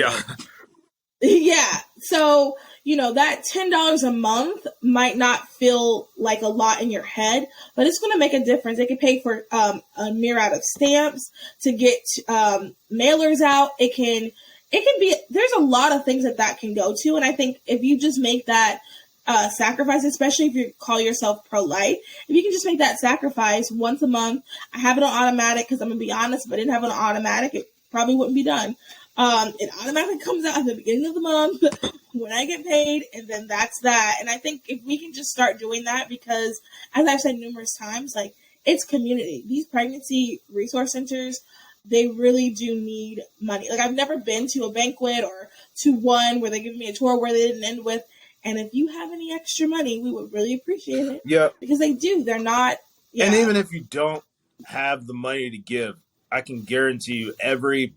A: me. Yeah. So, that $10 a month might not feel like a lot in your head, but it's going to make a difference. It can pay for a myriad of stamps to get mailers out. It can be, there's a lot of things that can go to. And I think if you just make that sacrifice, especially if you call yourself pro-life, if you can just make that sacrifice once a month. I have it on automatic because I'm going to be honest, if I didn't have it on automatic, it probably wouldn't be done. It automatically comes out at the beginning of the month when I get paid, and then that's that. And I think if we can just start doing that, because as I've said numerous times, like, it's community. These pregnancy resource centers, they really do need money. Like, I've never been to a banquet or to one where they give me a tour where they didn't end with, and if you have any extra money, we would really appreciate it.
B: Yeah.
A: Because they do. They're not. Yeah.
B: And even if you don't have the money to give, I can guarantee you every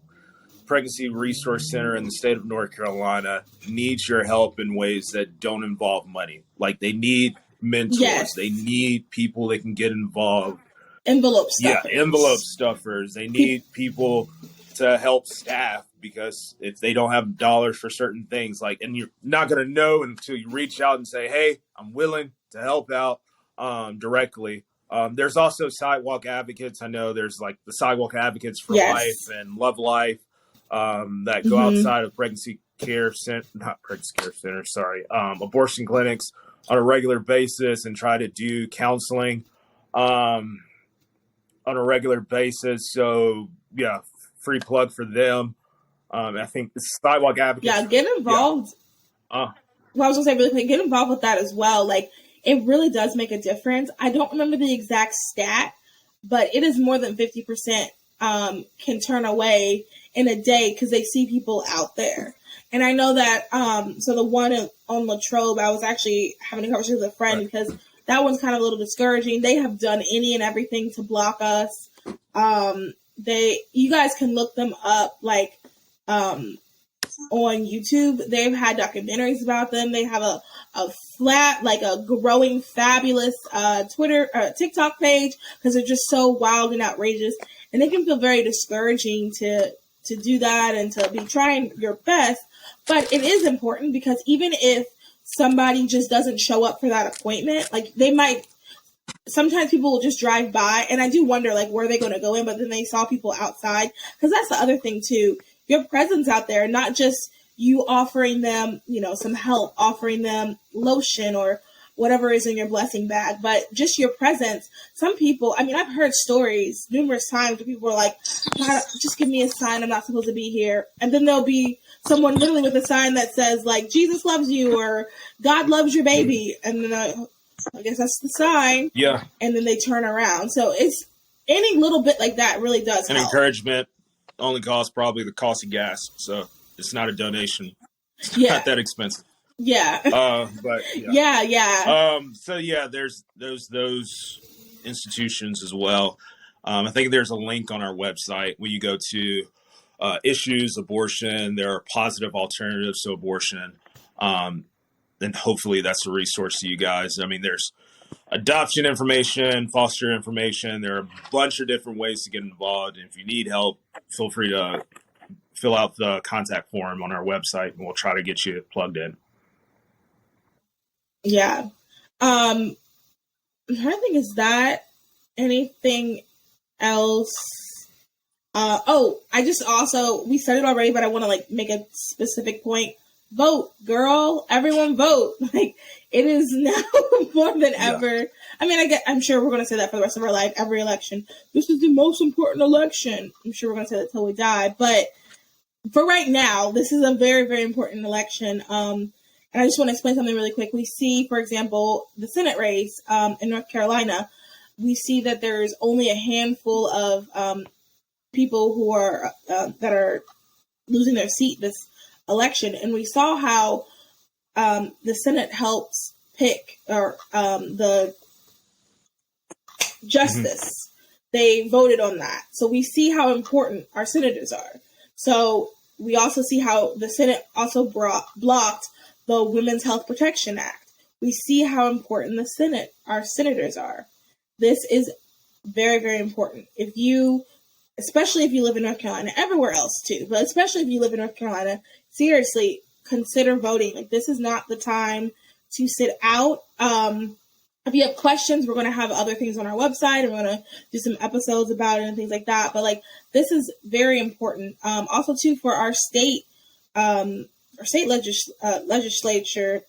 B: pregnancy resource center in the state of North Carolina needs your help in ways that don't involve money. Like, they need mentors. Yes. They need people that can get involved.
A: Envelope stuffers.
B: Yeah, envelope stuffers. They need people to help staff, because if they don't have dollars for certain things, and you're not going to know until you reach out and say, hey, I'm willing to help out directly. There's also Sidewalk Advocates. I know there's the Sidewalk Advocates for Life and Love Life that go outside of pregnancy abortion clinics on a regular basis and try to do counseling on a regular basis. So yeah, free plug for them. I think the Sidewalk Advocates.
A: Yeah, get involved.
B: Yeah.
A: Well, I was gonna say really quick, get involved with that as well. Like, it really does make a difference. I don't remember the exact stat, but it is more than 50% can turn away in a day because they see people out there. And I know that, so the one on Latrobe, I was actually having a conversation with a friend
B: Right.
A: because that one's kind of a little discouraging. They have done any and everything to block us. You guys can look them up, like, on YouTube. They've had documentaries about them. They have a flat, like a growing, fabulous TikTok page because they're just so wild and outrageous. And it can feel very discouraging to do that and to be trying your best. But it is important because even if somebody just doesn't show up for that appointment, like they might, sometimes people will just drive by, and I do wonder, like, where are they going to go in? But then they saw people outside, because that's the other thing too. Your presence out there, not just you offering them, some help, offering them lotion or whatever is in your blessing bag, but just your presence. Some people, I've heard stories numerous times where people are like, God, just give me a sign I'm not supposed to be here. And then there'll be someone literally with a sign that says, like, Jesus loves you or God loves your baby. And then I guess that's the sign.
B: Yeah.
A: And then they turn around. So it's any little bit like that really does
B: And
A: help.
B: encouragement only costs probably the cost of gas. So it's not a donation. It's
A: Yeah.
B: not that expensive.
A: Yeah.
B: But yeah.
A: Yeah.
B: So yeah, there's those institutions as well. I think there's a link on our website when you go to issues, abortion. There are positive alternatives to abortion. And hopefully that's a resource to you guys. There's adoption information, foster information. There are a bunch of different ways to get involved. And if you need help, feel free to fill out the contact form on our website and we'll try to get you plugged in.
A: Yeah. I'm trying to think, is that anything else? We said it already, but I want to make a specific point. Vote, girl. Everyone vote. Like, it is now more than ever. I'm sure we're going to say that for the rest of our life, every election. This is the most important election. I'm sure we're going to say that till we die. But for right now, this is a very, very important election. And I just want to explain something really quick. We see, for example, the Senate race in North Carolina. We see that there's only a handful of people who are that are losing their seat this election, and we saw how the Senate helps pick the justice. Mm-hmm. They voted on that, so we see how important our senators are. So we also see how the Senate also blocked the Women's Health Protection Act. We see how important our senators are. This is very, very important. Especially if you live in North Carolina, everywhere else too, but especially if you live in North Carolina, seriously, consider voting. Like, this is not the time to sit out. If you have questions, we're going to have other things on our website, and we're going to do some episodes about it and things like that. But this is very important. Also too, for our state, legislature,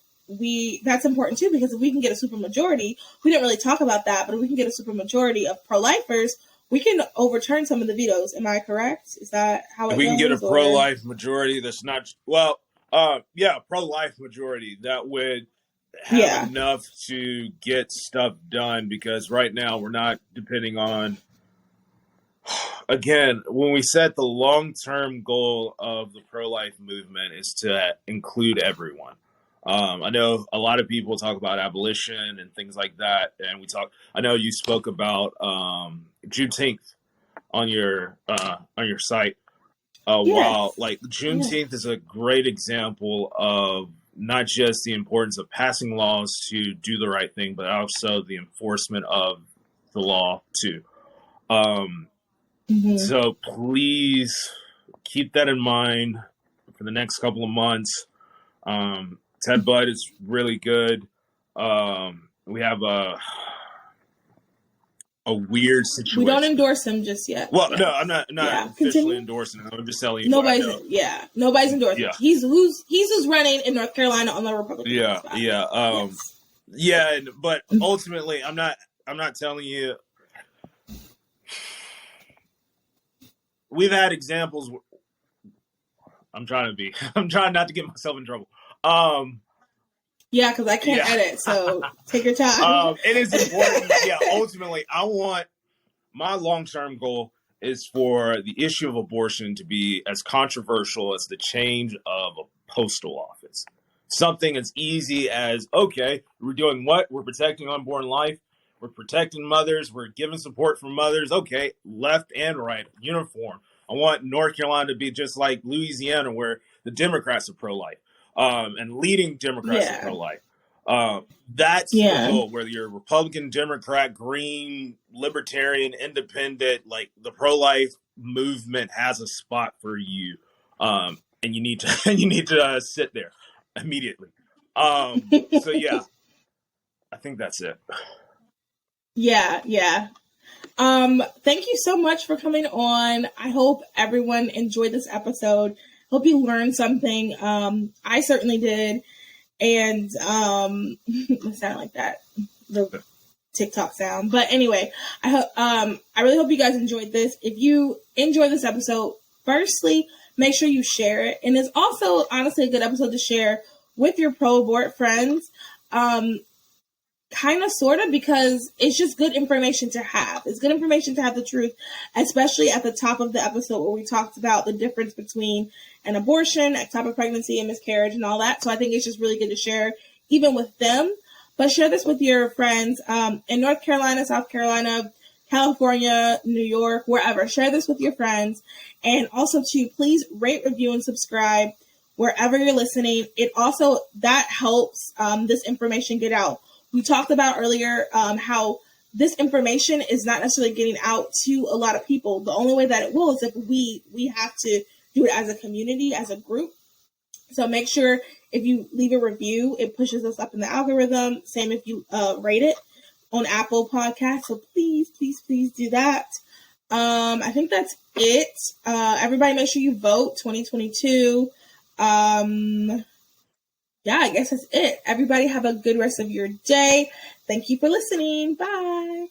A: that's important too, because if we can get a supermajority, we didn't really talk about that, but if we can get a supermajority of pro-lifers, we can overturn some of the vetoes. Am I correct? Is that how it goes?
B: If we can get a pro-life majority that's not, pro-life majority, that would have enough to get stuff done, because right now we're not depending on, again, when we set the long-term goal of the pro-life movement is to include everyone. I know a lot of people talk about abolition and things like that, and I know you spoke about Juneteenth on your site. While Juneteenth is a great example of not just the importance of passing laws to do the right thing, but also the enforcement of the law too. So please keep that in mind for the next couple of months. Ted Budd is really good. We have a weird
A: We
B: situation.
A: don't endorse him just yet.
B: Well,
A: Yeah.
B: no, I'm not officially
A: Continue.
B: endorsing him. I'm just telling you. What I know.
A: Nobody's endorsing.
B: Yeah.
A: He's who's running in North Carolina on the Republican spot.
B: Yes. Yeah, but ultimately, I'm not telling you. We've had examples. I'm trying not to get myself in trouble.
A: Yeah, because I can't edit, so take your time.
B: It is important. Yeah, ultimately, my long-term goal is for the issue of abortion to be as controversial as the change of a postal office. Something as easy as, okay, we're doing what? We're protecting unborn life. We're protecting mothers. We're giving support for mothers. Okay, left and right, uniform. I want North Carolina to be just like Louisiana, where the Democrats are pro-life, and leading Democrats are pro-life. That's the goal, whether you're Republican, Democrat, Green, Libertarian, Independent, like the pro-life movement has a spot for you. And you need to sit there immediately. So yeah, I think that's it.
A: Yeah. Thank you so much for coming on. I hope everyone enjoyed this episode. Hope you learned something. I certainly did. And it sounded like that, the TikTok sound. But anyway, I really hope you guys enjoyed this. If you enjoyed this episode, firstly, make sure you share it. And it's also honestly a good episode to share with your pro-abort friends. Kind of, sort of, because it's just good information to have. It's good information to have the truth, especially at the top of the episode where we talked about the difference between an abortion, ectopic pregnancy, and miscarriage and all that. So I think it's just really good to share even with them. But share this with your friends in North Carolina, South Carolina, California, New York, wherever. Share this with your friends. And also, to please rate, review, and subscribe wherever you're listening. It also, that helps this information get out. We talked about earlier how this information is not necessarily getting out to a lot of people. The only way that it will is if we have to do it as a community, as a group. So make sure if you leave a review, it pushes us up in the algorithm. Same if you rate it on Apple Podcasts. So please do that. I think that's it. Everybody make sure you vote 2022. Yeah, I guess that's it. Everybody have a good rest of your day. Thank you for listening. Bye.